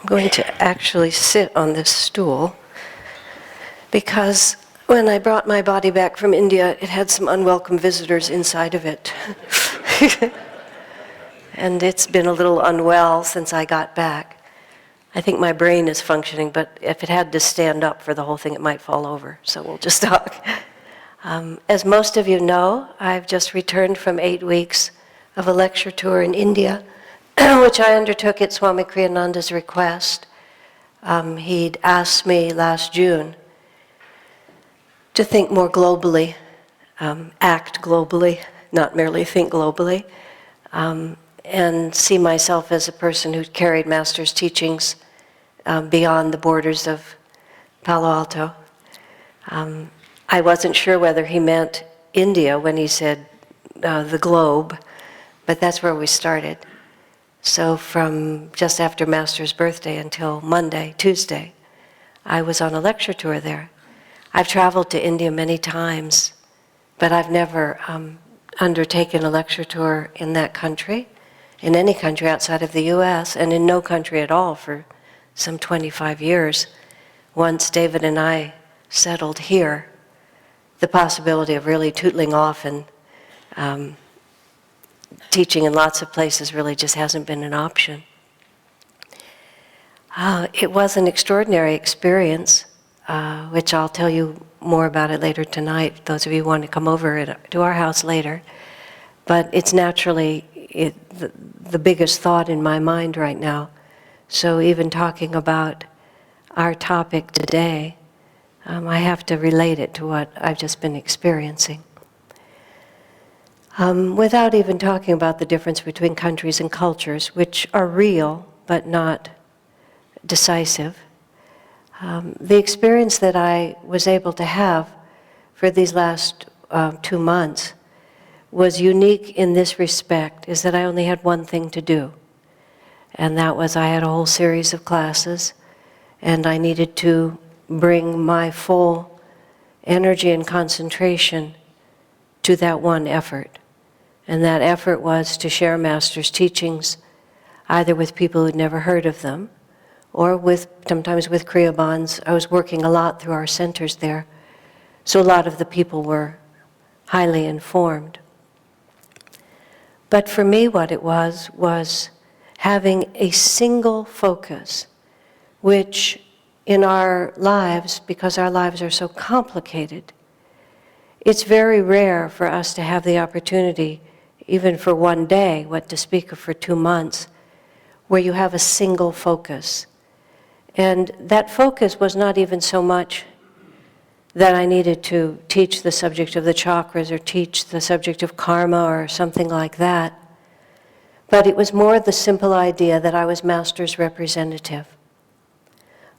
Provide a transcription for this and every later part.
I'm going to actually sit on this stool because when I brought my body back from India, it had some unwelcome visitors inside of it. And it's been a little unwell since I got back. I think my brain is functioning, but if it had to stand up for the whole thing, it might fall over, so we'll just talk. As most of you know, I've just returned from 8 weeks of a lecture tour in India, which I undertook at Swami Kriyananda's request. He'd asked me last June to think more globally, act globally, not merely think globally, and see myself as a person who carried Master's teachings beyond the borders of Palo Alto. I wasn't sure whether he meant India when he said the globe, but that's where we started. So from just after Master's birthday until Tuesday, I was on a lecture tour there. I've traveled to India many times, but I've never undertaken a lecture tour in that country, in any country outside of the US, and in no country at all for some 25 years. Once David and I settled here, the possibility of really tootling off and teaching in lots of places really just hasn't been an option. It was an extraordinary experience, which I'll tell you more about it later tonight, those of you who want to come over to our house later. But it's naturally the biggest thought in my mind right now. So even talking about our topic today, I have to relate it to what I've just been experiencing. Without even talking about the difference between countries and cultures, which are real but not decisive. The experience that I was able to have for these last 2 months was unique in this respect, is that I only had one thing to do. And that was I had a whole series of classes, and I needed to bring my full energy and concentration to that one effort. And that effort was to share Master's teachings, either with people who'd never heard of them, or sometimes with Kriya Bonds. I was working a lot through our centers there, so a lot of the people were highly informed. But for me, what it was having a single focus, which in our lives, because our lives are so complicated, it's very rare for us to have the opportunity, even for one day, what to speak of for 2 months, where you have a single focus. And that focus was not even so much that I needed to teach the subject of the chakras or teach the subject of karma or something like that, but it was more the simple idea that I was Master's representative.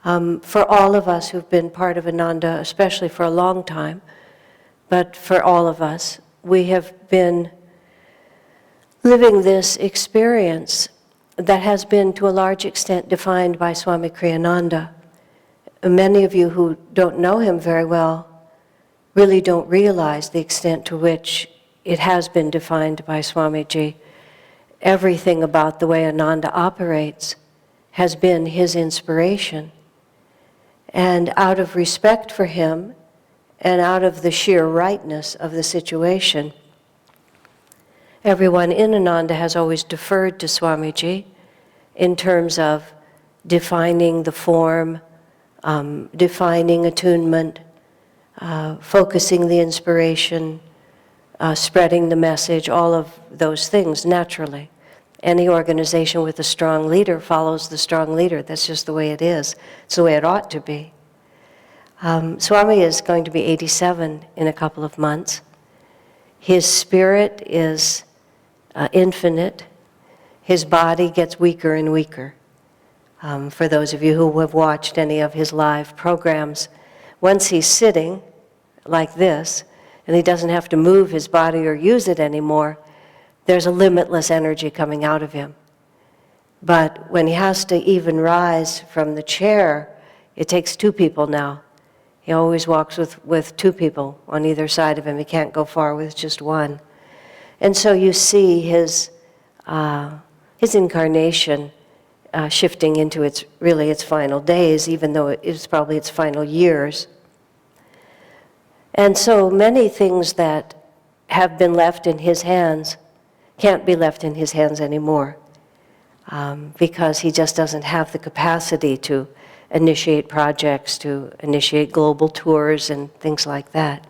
For all of us who've been part of Ananda, especially for a long time, but for all of us, we have been living this experience that has been to a large extent defined by Swami Kriyananda. Many of you who don't know him very well really don't realize the extent to which it has been defined by Swamiji. Everything about the way Ananda operates has been his inspiration. And out of respect for him and out of the sheer rightness of the situation, everyone in Ananda has always deferred to Swamiji in terms of defining the form, defining attunement, focusing the inspiration, spreading the message, all of those things naturally. Any organization with a strong leader follows the strong leader. That's just the way it is. It's the way it ought to be. Swami is going to be 87 in a couple of months. His spirit is infinite. His body gets weaker and weaker. For those of you who have watched any of his live programs, once he's sitting like this, and he doesn't have to move his body or use it anymore, there's a limitless energy coming out of him. But when he has to even rise from the chair, it takes 2 people now. He always walks with 2 people on either side of him. He can't go far with just one. And so you see his incarnation shifting into its final days, even though it is probably its final years. And so many things that have been left in his hands can't be left in his hands anymore, because he just doesn't have the capacity to initiate projects, to initiate global tours and things like that.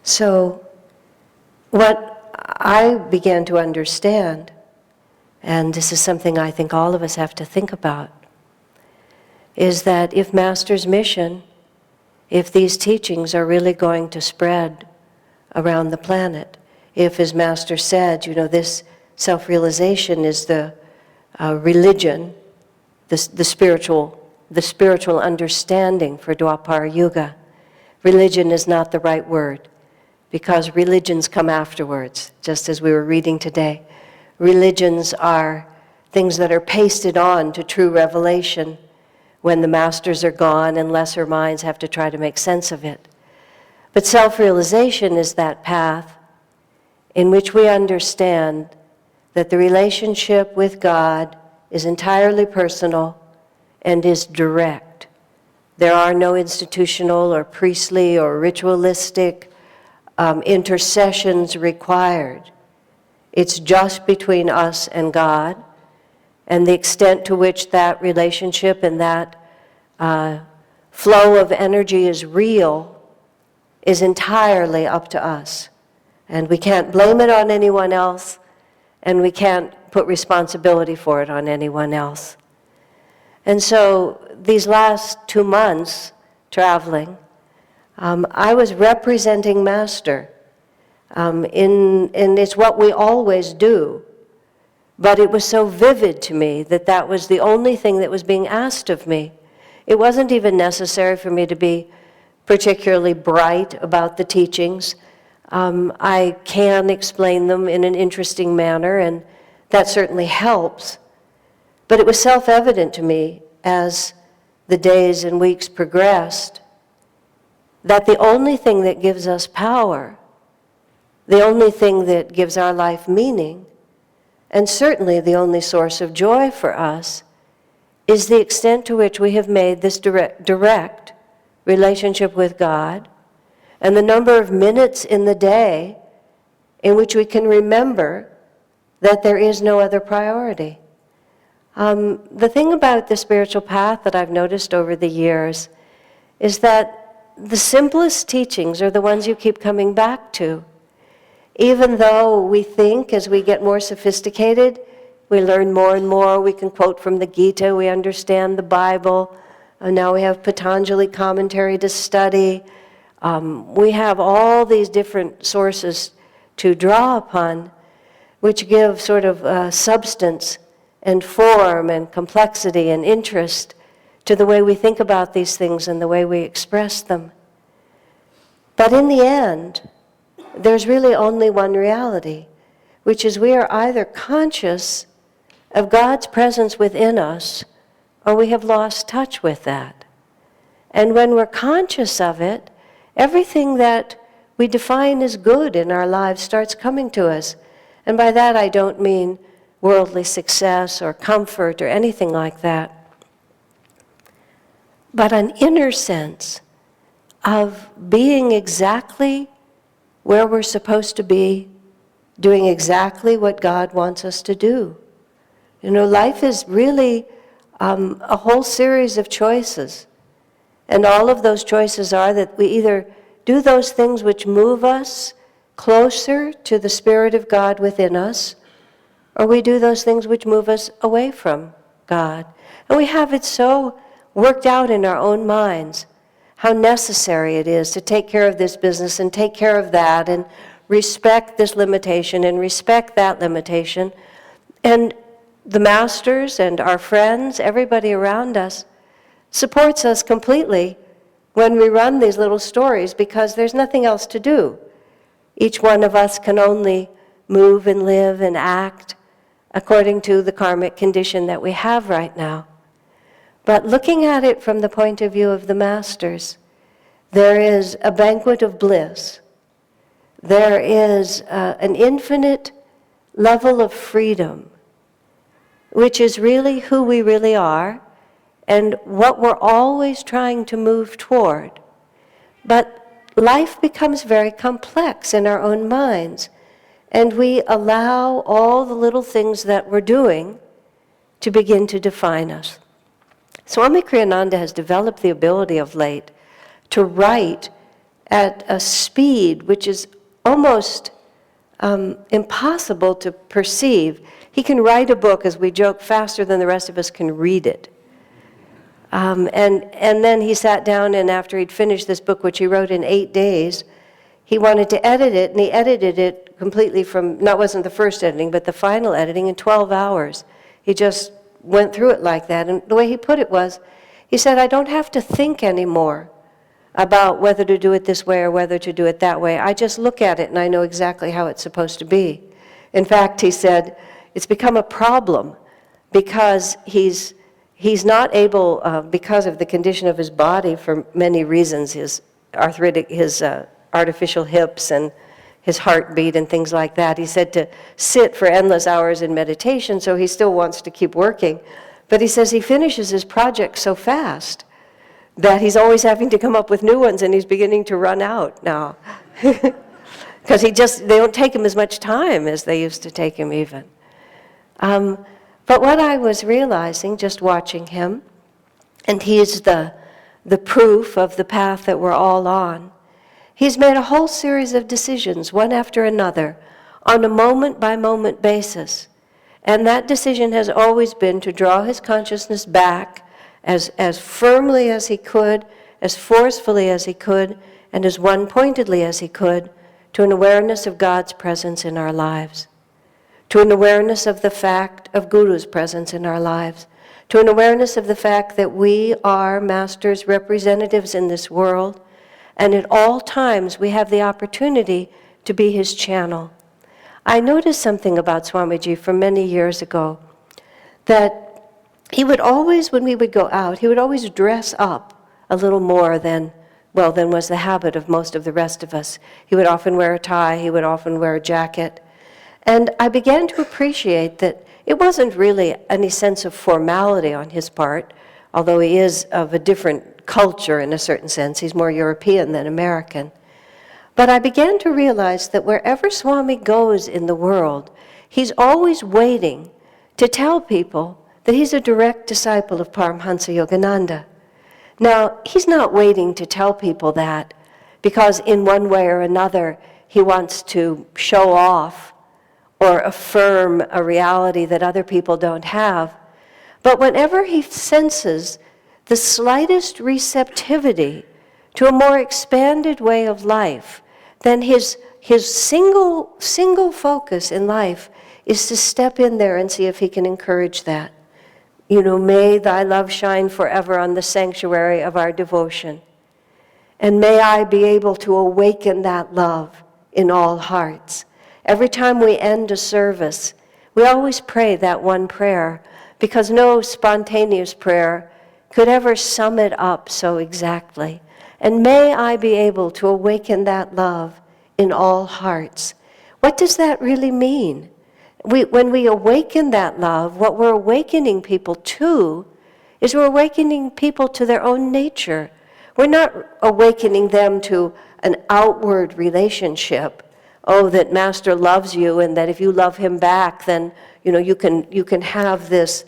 So what I began to understand, and this is something I think all of us have to think about, is that if Master's mission, if these teachings are really going to spread around the planet, if, as Master said, this self-realization is the religion, the spiritual understanding for Dwapara Yuga. Religion is not the right word, because religions come afterwards, just as we were reading today. Religions are things that are pasted on to true revelation when the masters are gone and lesser minds have to try to make sense of it. But self-realization is that path in which we understand that the relationship with God is entirely personal and is direct. There are no institutional or priestly or ritualistic intercessions required. It's just between us and God, and the extent to which that relationship and that flow of energy is real is entirely up to us. And we can't blame it on anyone else, and we can't put responsibility for it on anyone else. And so these last 2 months traveling, I was representing Master. And it's what we always do. But it was so vivid to me that that was the only thing that was being asked of me. It wasn't even necessary for me to be particularly bright about the teachings. I can explain them in an interesting manner, and that certainly helps. But it was self-evident to me as the days and weeks progressed that the only thing that gives us power, the only thing that gives our life meaning, and certainly the only source of joy for us, is the extent to which we have made this direct relationship with God, and the number of minutes in the day in which we can remember that there is no other priority. The thing about the spiritual path that I've noticed over the years is that the simplest teachings are the ones you keep coming back to. Even though we think as we get more sophisticated, we learn more and more, we can quote from the Gita, we understand the Bible, and now we have Patanjali commentary to study. We have all these different sources to draw upon, which give sort of substance and form and complexity and interest to the way we think about these things and the way we express them. But in the end, there's really only one reality, which is we are either conscious of God's presence within us, or we have lost touch with that. And when we're conscious of it, everything that we define as good in our lives starts coming to us. And by that I don't mean worldly success or comfort or anything like that, but an inner sense of being exactly where we're supposed to be, doing exactly what God wants us to do. Life is really a whole series of choices. And all of those choices are that we either do those things which move us closer to the Spirit of God within us, or we do those things which move us away from God. And we have it so worked out in our own minds how necessary it is to take care of this business and take care of that and respect this limitation and respect that limitation. And the masters and our friends, everybody around us, supports us completely when we run these little stories because there's nothing else to do. Each one of us can only move and live and act according to the karmic condition that we have right now. But looking at it from the point of view of the masters, there is a banquet of bliss. There is an infinite level of freedom which is really who we really are and what we're always trying to move toward. But life becomes very complex in our own minds, and we allow all the little things that we're doing to begin to define us. Swami Kriyananda has developed the ability of late to write at a speed which is almost impossible to perceive. He can write a book, as we joke, faster than the rest of us can read it. And then he sat down, and after he'd finished this book, which he wrote in 8 days, he wanted to edit it, and he edited it completely from, not wasn't the first editing, but the final editing in 12 hours. He just went through it like that. And the way he put it was, he said, I don't have to think anymore about whether to do it this way or whether to do it that way. I just look at it and I know exactly how it's supposed to be. In fact, he said, it's become a problem because he's not able, because of the condition of his body for many reasons, his arthritic, his artificial hips and his heartbeat and things like that. He said to sit for endless hours in meditation, so he still wants to keep working. But he says he finishes his project so fast that he's always having to come up with new ones, and he's beginning to run out now. Because they don't take him as much time as they used to take him even. But what I was realizing, just watching him, and he's the proof of the path that we're all on, he's made a whole series of decisions, one after another, on a moment-by-moment basis. And that decision has always been to draw his consciousness back as firmly as he could, as forcefully as he could, and as one-pointedly as he could, to an awareness of God's presence in our lives, to an awareness of the fact of Guru's presence in our lives, to an awareness of the fact that we are Master's representatives in this world, and at all times we have the opportunity to be his channel. I noticed something about Swamiji from many years ago, that he would always, when we would go out, he would always dress up a little more than was the habit of most of the rest of us. He would often wear a tie, he would often wear a jacket. And I began to appreciate that it wasn't really any sense of formality on his part, although he is of a different culture in a certain sense. He's more European than American. But I began to realize that wherever Swami goes in the world, he's always waiting to tell people that he's a direct disciple of Paramhansa Yogananda. Now, he's not waiting to tell people that because in one way or another he wants to show off or affirm a reality that other people don't have. But whenever he senses the slightest receptivity to a more expanded way of life, then his single focus in life is to step in there and see if he can encourage that. You know, may thy love shine forever on the sanctuary of our devotion. And may I be able to awaken that love in all hearts. Every time we end a service, we always pray that one prayer, because no spontaneous prayer could ever sum it up so exactly. And may I be able to awaken that love in all hearts. What does that really mean? When we awaken that love, what we're awakening people to is we're awakening people to their own nature. We're not awakening them to an outward relationship. Oh, that Master loves you, and that if you love him back, then you can have this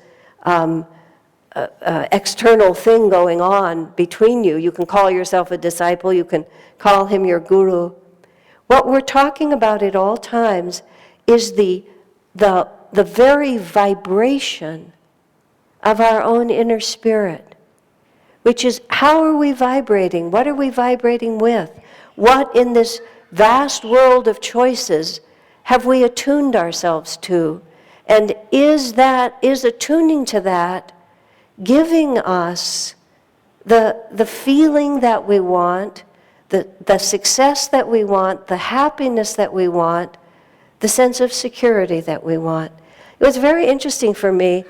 external thing going on between you. You can call yourself a disciple. You can call him your guru. What we're talking about at all times is the very vibration of our own inner spirit, which is, how are we vibrating? What are we vibrating with? What in this vast world of choices have we attuned ourselves to? And is attuning to that giving us the feeling that we want, the success that we want, the happiness that we want, the sense of security that we want? It was very interesting for me,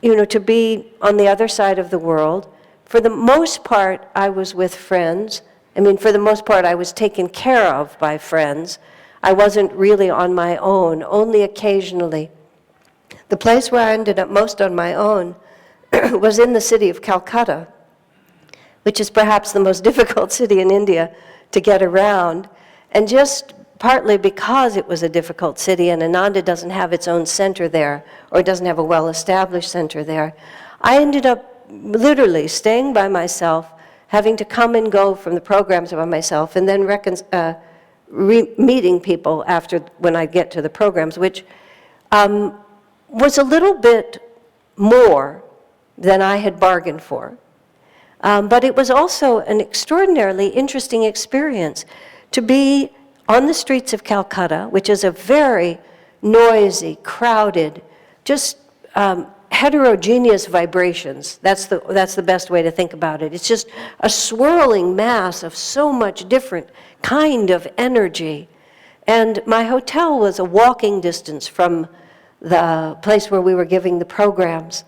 to be on the other side of the world. For the most part, I was with friends. For the most part, I was taken care of by friends. I wasn't really on my own, only occasionally. The place where I ended up most on my own was in the city of Calcutta, which is perhaps the most difficult city in India to get around. And just partly because it was a difficult city and Ananda doesn't have its own center there, or doesn't have a well-established center there, I ended up literally staying by myself, having to come and go from the programs by myself, and then meeting people after when I get to the programs, which was a little bit more than I had bargained for. But it was also an extraordinarily interesting experience to be on the streets of Calcutta, which is a very noisy, crowded, just heterogeneous vibrations. That's the best way to think about it. It's just a swirling mass of so much different kind of energy. And my hotel was a walking distance from the place where we were giving the programs.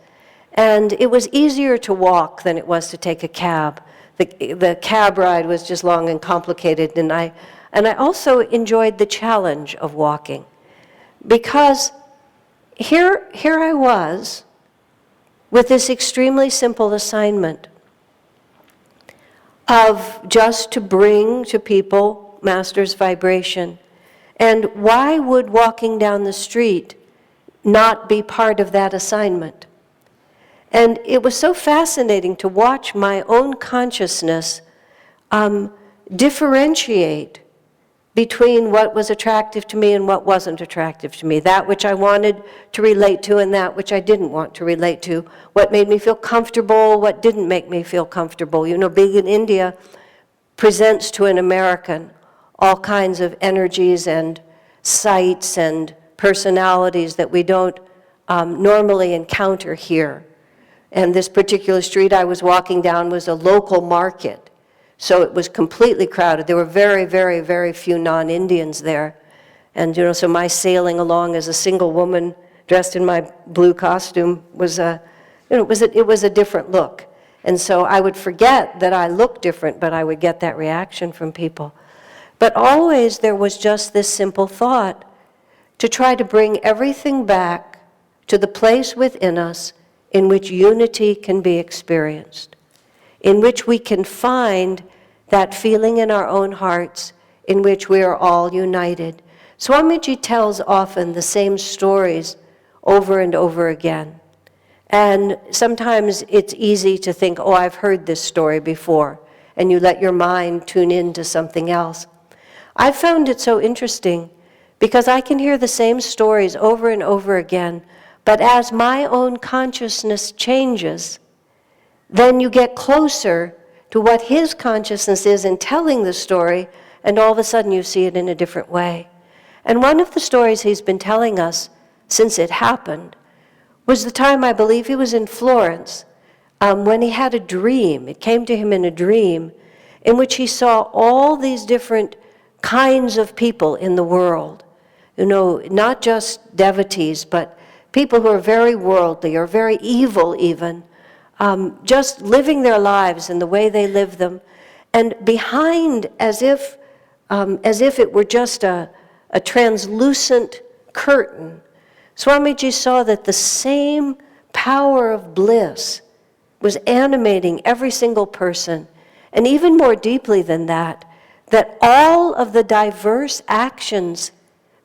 And it was easier to walk than it was to take a cab. The cab ride was just long and complicated, and I also enjoyed the challenge of walking, because here I was with this extremely simple assignment of just to bring to people Master's vibration. And why would walking down the street not be part of that assignment? And it was so fascinating to watch my own consciousness differentiate between what was attractive to me and what wasn't attractive to me, that which I wanted to relate to and that which I didn't want to relate to, what made me feel comfortable, what didn't make me feel comfortable. You know, being in India presents to an American all kinds of energies and sights and personalities that we don't normally encounter here. And this particular street I was walking down was a local market. So it was completely crowded. There were very, very, very few non-Indians there. And, you know, so my sailing along as a single woman dressed in my blue costume was it was a different look. And so I would forget that I looked different, but I would get that reaction from people. But always there was just this simple thought to try to bring everything back to the place within us in which unity can be experienced, in which we can find that feeling in our own hearts in which we are all united. Swamiji tells often the same stories over and over again. And sometimes it's easy to think, oh, I've heard this story before, and you let your mind tune into something else. I found it so interesting because I can hear the same stories over and over again, but as my own consciousness changes, then you get closer to what his consciousness is in telling the story, and all of a sudden you see it in a different way. And one of the stories he's been telling us since it happened was the time, I believe he was in Florence, when he had a dream. It came to him in a dream in which he saw all these different kinds of people in the world. You know, not just devotees, but people who are very worldly or very evil even, just living their lives in the way they live them. And behind, as if it were just a translucent curtain, Swamiji saw that the same power of bliss was animating every single person. And even more deeply than that, that all of the diverse actions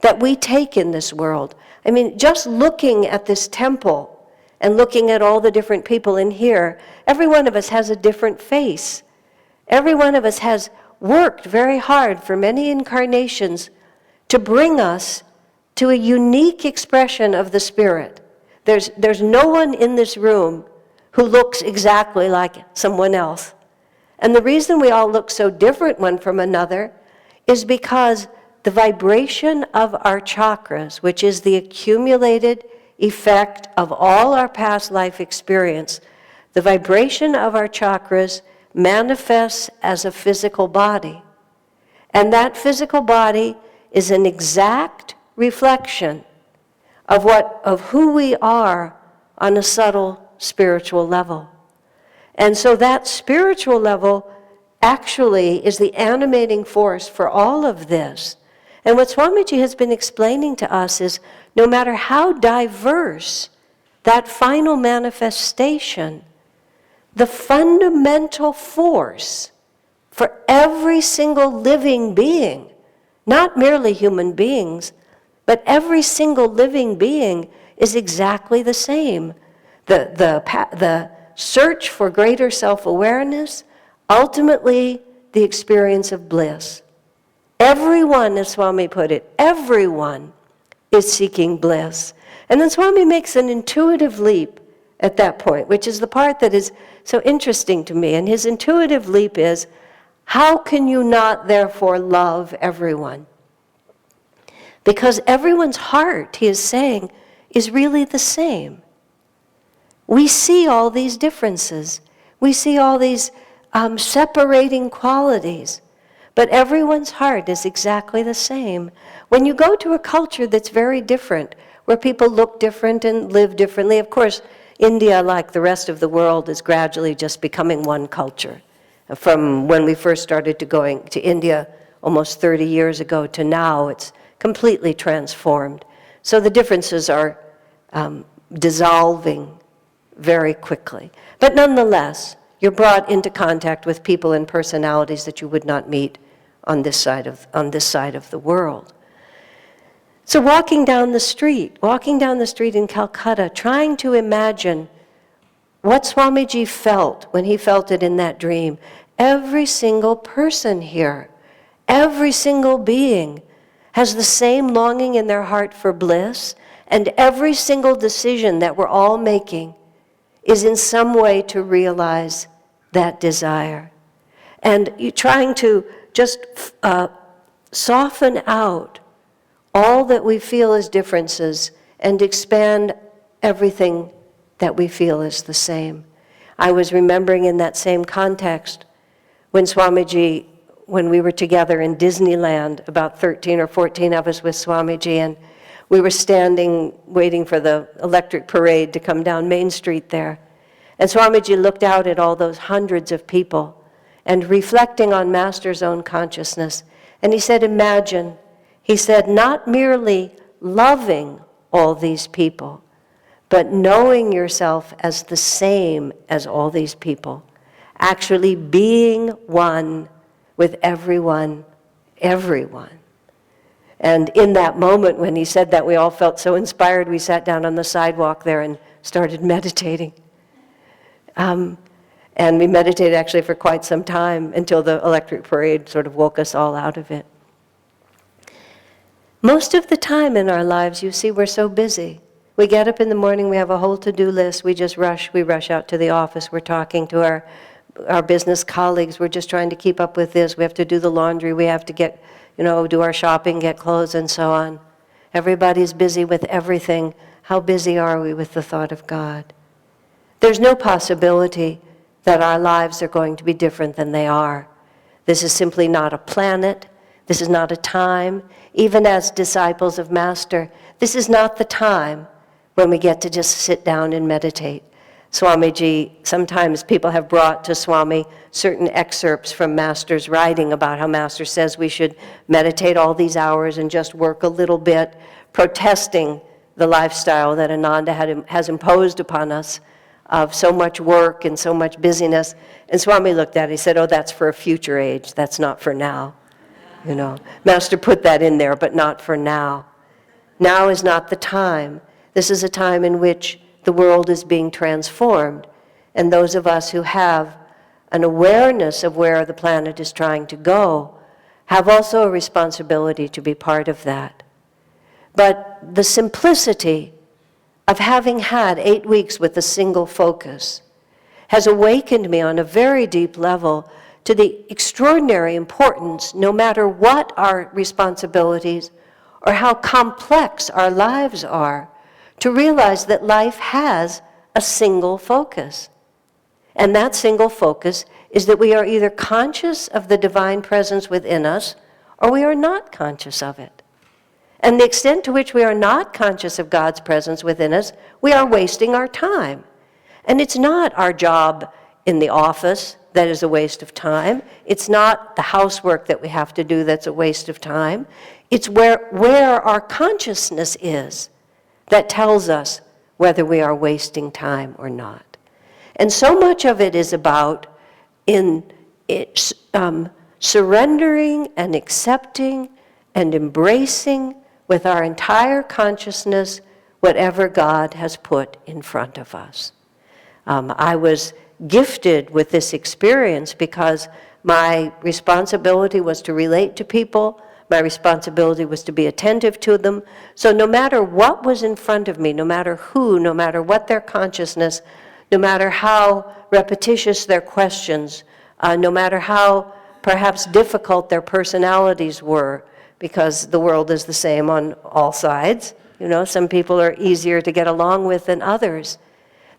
that we take in this world, I mean, just looking at this temple and looking at all the different people in here, every one of us has a different face. Every one of us has worked very hard for many incarnations to bring us to a unique expression of the Spirit. There's no one in this room who looks exactly like someone else. And the reason we all look so different one from another is because the vibration of our chakras, which is the accumulated effect of all our past life experience, the vibration of our chakras manifests as a physical body. And that physical body is an exact reflection of who we are on a subtle spiritual level. And so that spiritual level actually is the animating force for all of this. And what Swamiji has been explaining to us is no matter how diverse that final manifestation, the fundamental force for every single living being, not merely human beings, but every single living being is exactly the same. The search for greater self-awareness, ultimately the experience of bliss. Everyone, as Swami put it, everyone is seeking bliss. And then Swami makes an intuitive leap at that point, which is the part that is so interesting to me. And his intuitive leap is, how can you not therefore love everyone? Because everyone's heart, he is saying, is really the same. We see all these differences. We see all these separating qualities. But everyone's heart is exactly the same. When you go to a culture that's very different, where people look different and live differently, of course, India, like the rest of the world, is gradually just becoming one culture. From when we first started going to India almost 30 years ago to now, it's completely transformed. So the differences are dissolving very quickly. But nonetheless, you're brought into contact with people and personalities that you would not meet on this side of the world. So walking down the street in Calcutta, trying to imagine what Swamiji felt when he felt it in that dream. Every single person here, every single being has the same longing in their heart for bliss, and every single decision that we're all making is in some way to realize that desire. And you're trying to just soften out all that we feel as differences and expand everything that we feel is the same. I was remembering in that same context when Swamiji, when we were together in Disneyland, about 13 or 14 of us with Swamiji, and we were standing waiting for the electric parade to come down Main Street there. And Swamiji looked out at all those hundreds of people and reflecting on Master's own consciousness. And he said, imagine, he said, not merely loving all these people, but knowing yourself as the same as all these people, actually being one with everyone. And in that moment when he said that, we all felt so inspired, we sat down on the sidewalk there and started meditating. And we meditated actually for quite some time until the electric parade sort of woke us all out of it. Most of the time in our lives, you see, we're so busy. We get up in the morning, we have a whole to-do list, we rush out to the office, we're talking to our business colleagues, we're just trying to keep up with this, we have to do the laundry, we have to get, do our shopping, get clothes, and so on. Everybody's busy with everything. How busy are we with the thought of God? There's no possibility that our lives are going to be different than they are. This is simply not a planet. This is not a time. Even as disciples of Master, this is not the time when we get to just sit down and meditate. Swamiji, sometimes people have brought to Swami certain excerpts from Master's writing about how Master says we should meditate all these hours and just work a little bit, protesting the lifestyle that Ananda has imposed upon us of so much work and so much busyness. And Swami looked at it, he said, oh, that's for a future age, that's not for now. Master put that in there, but not for now. Now is not the time. This is a time in which the world is being transformed, and those of us who have an awareness of where the planet is trying to go have also a responsibility to be part of that. But the simplicity of having had 8 weeks with a single focus has awakened me on a very deep level to the extraordinary importance, no matter what our responsibilities or how complex our lives are, to realize that life has a single focus. And that single focus is that we are either conscious of the divine presence within us or we are not conscious of it. And the extent to which we are not conscious of God's presence within us, we are wasting our time. And it's not our job in the office, that is a waste of time. It's not the housework that we have to do that's a waste of time. It's where our consciousness is that tells us whether we are wasting time or not. And so much of it is about surrendering and accepting and embracing with our entire consciousness whatever God has put in front of us. I was gifted with this experience because my responsibility was to relate to people. My responsibility was to be attentive to them. So no matter what was in front of me, no matter who, no matter what their consciousness, no matter how repetitious their questions, no matter how perhaps difficult their personalities were, because the world is the same on all sides. You know, some people are easier to get along with than others.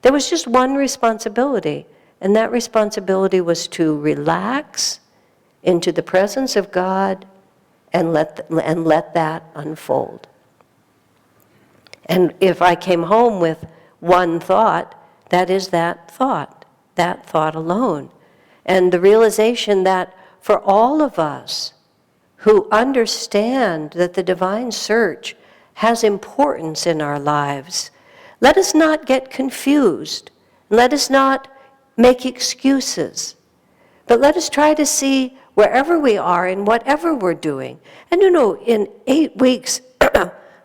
There was just one responsibility, and that responsibility was to relax into the presence of God and let that unfold. And if I came home with one thought, that is that thought alone. And the realization that for all of us who understand that the divine search has importance in our lives, let us not get confused. Let us not make excuses. But let us try to see wherever we are and whatever we're doing. And you know, in 8 weeks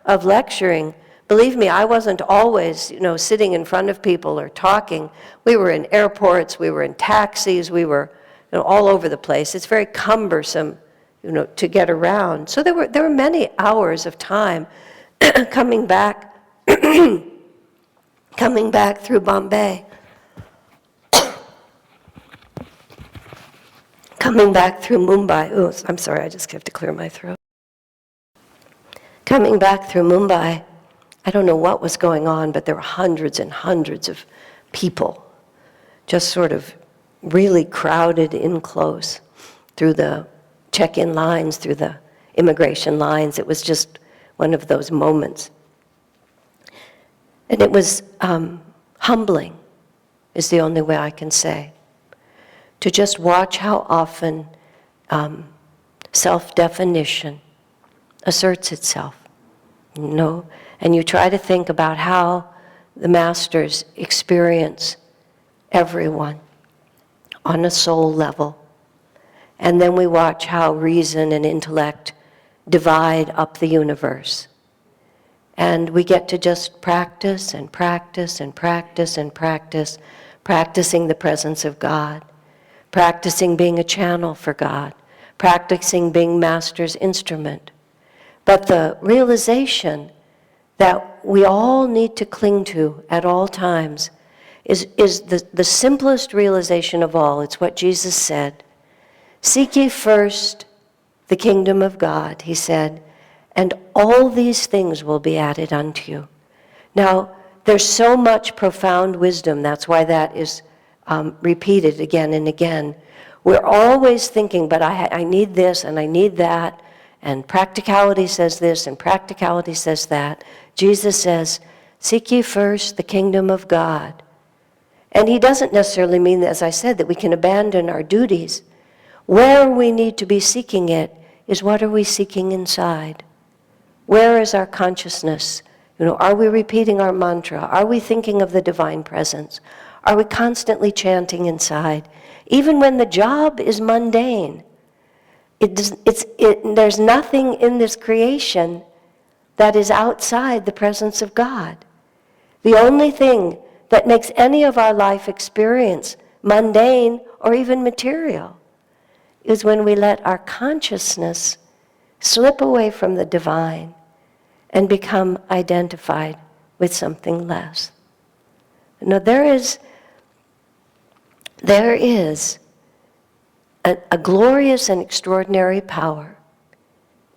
of lecturing, believe me, I wasn't always, sitting in front of people or talking. We were in airports, we were in taxis, we were all over the place. It's very cumbersome, to get around. So there were many hours of time coming back through Bombay, coming back through Mumbai. Oh, I'm sorry, I just have to clear my throat. Coming back through Mumbai, I don't know what was going on, but there were hundreds and hundreds of people just sort of really crowded in close through the check-in lines, through the immigration lines. It was just one of those moments. And it was humbling, is the only way I can say, to just watch how often self-definition asserts itself, and you try to think about how the masters experience everyone on a soul level. And then we watch how reason and intellect divide up the universe. And we get to just practice and practice and practice and practice, practicing the presence of God, practicing being a channel for God, practicing being Master's instrument. But the realization that we all need to cling to at all times is the simplest realization of all. It's what Jesus said. Seek ye first the kingdom of God, he said, and all these things will be added unto you. Now, there's so much profound wisdom. That's why that is repeated again and again. We're always thinking, but I need this and I need that, and practicality says this and practicality says that. Jesus says, seek ye first the kingdom of God. And he doesn't necessarily mean, as I said, that we can abandon our duties. Where we need to be seeking it is, what are we seeking inside? Where is our consciousness? Are we repeating our mantra? Are we thinking of the divine presence? Are we constantly chanting inside? Even when the job is mundane, there's nothing in this creation that is outside the presence of God. The only thing that makes any of our life experience mundane or even material is when we let our consciousness slip away from the divine and become identified with something less. There is a glorious and extraordinary power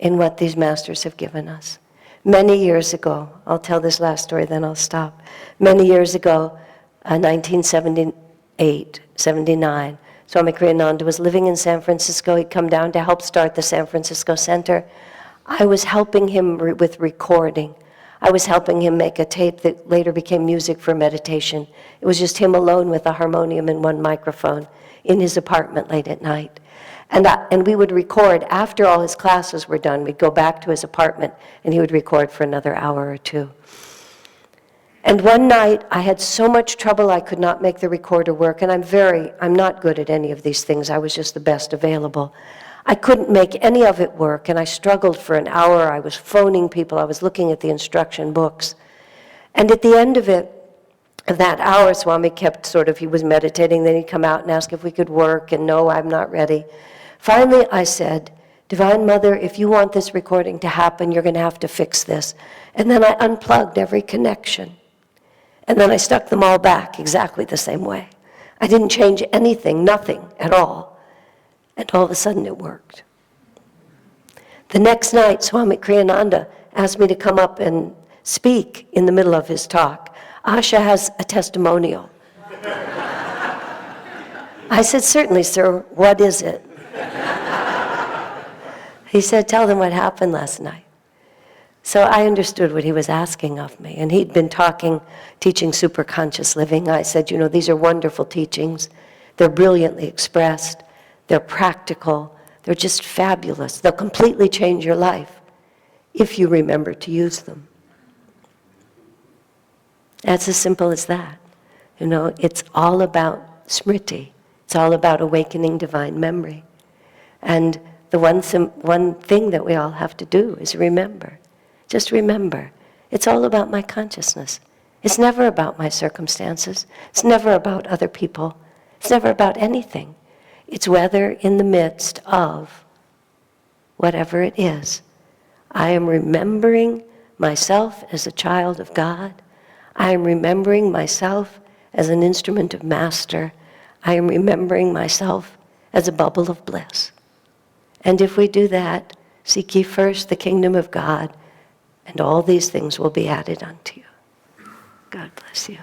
in what these masters have given us. Many years ago, I'll tell this last story, then I'll stop. Many years ago, 1978, 79, Swami Kriyananda was living in San Francisco. He'd come down to help start the San Francisco Center. I was helping him with recording. I was helping him make a tape that later became music for meditation. It was just him alone with a harmonium and one microphone. in his apartment late at night. And we would record after all his classes were done. We'd go back to his apartment and he would record for another hour or two. And one night I had so much trouble I could not make the recorder work, and I'm not good at any of these things. I was just the best available. I couldn't make any of it work, and I struggled for an hour. I was phoning people. I was looking at the instruction books. And at the end of that hour, Swami kept he was meditating, then he'd come out and ask if we could work, and no, I'm not ready. Finally, I said, Divine Mother, if you want this recording to happen, you're going to have to fix this. And then I unplugged every connection. And then I stuck them all back exactly the same way. I didn't change anything, nothing at all. And all of a sudden it worked. The next night, Swami Kriyananda asked me to come up and speak in the middle of his talk. Asha has a testimonial. I said, certainly, sir, what is it? He said, tell them what happened last night. So I understood what he was asking of me. And he'd been teaching superconscious living. I said, these are wonderful teachings. They're brilliantly expressed. They're practical. They're just fabulous. They'll completely change your life if you remember to use them. That's as simple as that. It's all about smriti. It's all about awakening divine memory. And the one thing that we all have to do is remember. Just remember, it's all about my consciousness. It's never about my circumstances. It's never about other people. It's never about anything. It's whether in the midst of whatever it is, I am remembering myself as a child of God. I am remembering myself as an instrument of Master. I am remembering myself as a bubble of bliss. And if we do that, seek ye first the kingdom of God, and all these things will be added unto you. God bless you.